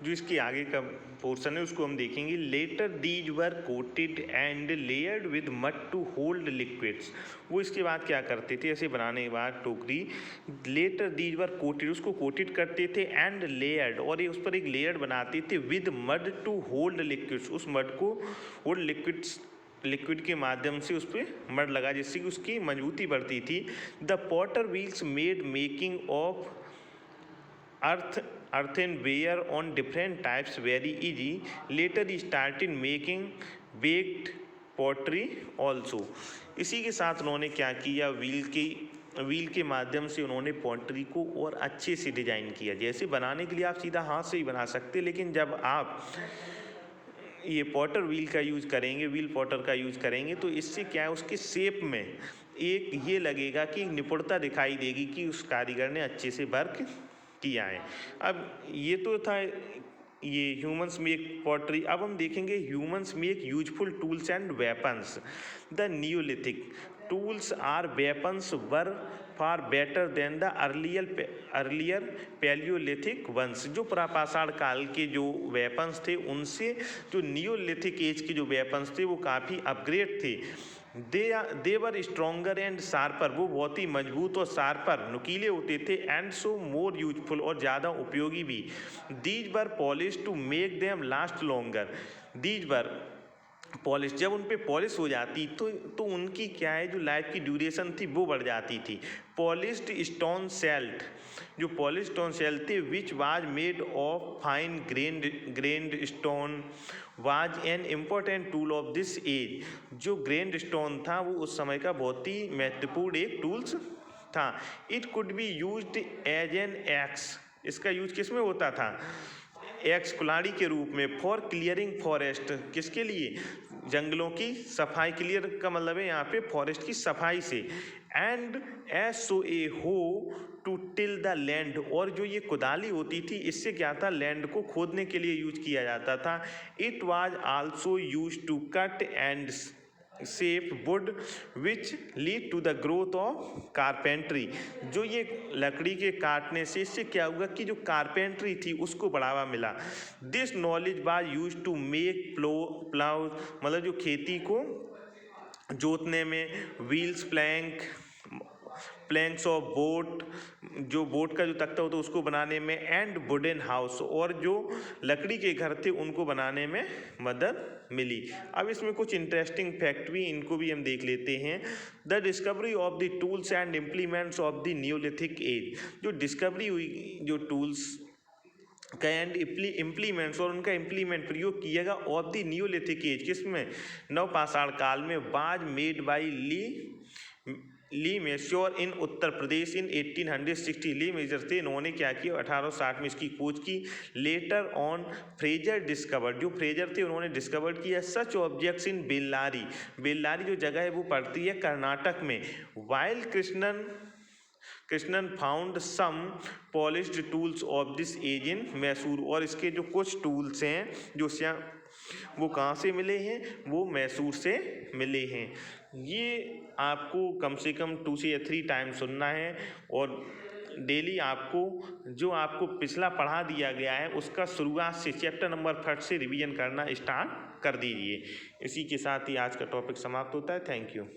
जो इसके आगे का पोर्शन है उसको हम देखेंगे। Later these were coated and layered with mud to hold liquids. वो इसके बाद क्या करते थे, ऐसे बनाने के बाद टोकरी, लेटर दीज वर कोटेड, उसको कोटेड करते थे, एंड लेयर्ड, और ये उस पर एक लेयर बनाते थे, with mud to hold liquids, उस मड को होल्ड लिक्विड के माध्यम से उस पर मड लगा जिससे कि उसकी मजबूती बढ़ती थी। The Potter wheels made making of earthenware on different types very easy. Later he started making baked pottery also. इसी के साथ उन्होंने क्या किया, व्हील के माध्यम से उन्होंने पॉटरी को और अच्छे से डिजाइन किया। जैसे बनाने के लिए आप सीधा हाथ से ही बना सकते, लेकिन जब आप ये पॉटर व्हील का यूज़ करेंगे, व्हील पॉटर का यूज़ करेंगे, तो इससे क्या है, उसके शेप में एक ये लगेगा कि निपुणता दिखाई देगी कि उस कारीगर ने अच्छे से वर्क किया है। अब ये तो था ये ह्यूमंस मेक पॉटरी। अब हम देखेंगे humans make useful tools and weapons. The neolithic tools are weapons were far better than the earlier palaeolithic ones. जो प्रापाषाण काल के जो वेपन्स थे उनसे जो नियोलिथिक एज के जो वेपन्स थे वो काफ़ी अपग्रेड थे। दे वर स्ट्रोंगर एंड शार्पर, वो बहुत ही मजबूत और शार्पर नुकीले होते थे, एंड सो मोर यूजफुल, और ज़्यादा उपयोगी भी। These were polish to make them last longer. These were polish, जब उन पे पॉलिश हो जाती तो उनकी क्या है, जो लाइफ की ड्यूरेशन थी वो बढ़ जाती थी। पॉलिश्ड स्टोन सेल्ट, जो पॉलिश स्टोन सेल थे, which was made of fine grained stone was an important tool of this age. जो ग्रेन्ड स्टोन था वो उस समय का बहुत ही महत्वपूर्ण एक टूल्स था। It could be used as an axe, इसका यूज किस में होता था, एक्स कुल्हाड़ी के रूप में। फॉर क्लियरिंग फॉरेस्ट, किसके लिए, जंगलों की सफाई। क्लियर का मतलब है यहाँ पे फॉरेस्ट की सफाई से। एंड एज सो ए हो टू टिल द लैंड, और जो ये कुदाली होती थी इससे क्या था, लैंड को खोदने के लिए यूज किया जाता था। It was also use to cut and shape wood which lead to the growth of carpentry. जो ये लकड़ी के काटने से इससे क्या हुआ कि जो कारपेंट्री थी उसको बढ़ावा मिला। This knowledge was use to make plough, मतलब जो खेती को जोतने में, व्हील्स प्लैंक्स ऑफ बोट, जो बोट का जो तख्ता होता है उसको बनाने में, एंड वुडन हाउस, और जो लकड़ी के घर थे उनको बनाने में मदद मिली। अब इसमें कुछ इंटरेस्टिंग फैक्ट भी, इनको भी हम देख लेते हैं। The discovery of the tools and implements of the neolithic age, जो डिस्कवरी हुई जो टूल्स का एंड इम्प्लीमेंट्स, और उनका इम्प्लीमेंट प्रयोग किया गया ऑफ द न्योलिथिक एज, किसमें, नवपाषाण काल में, was made by Le Mesurier in Uttar Pradesh in 1860। Le Major थे, इन्होंने क्या किया, 1860 में इसकी खोज की। लेटर ऑन फ्रेजर डिस्कवर्ड, जो फ्रेजर थे उन्होंने डिस्कवर्ड किया such objects in Bellary. Bellary जो जगह है वो पड़ती है कर्नाटक में। While Krishnan found some polished tools of this age in Mysore, और इसके जो कुछ टूल्स हैं जो वो कहाँ से मिले हैं, वो मैसूर से मिले हैं। ये आपको कम से कम 2 से 3 टाइम सुनना है, और डेली आपको जो आपको पिछला पढ़ा दिया गया है उसका शुरुआत से चैप्टर नंबर 1 से रिवीजन करना स्टार्ट कर दीजिए। इसी के साथ ही आज का टॉपिक समाप्त होता है। Thank you.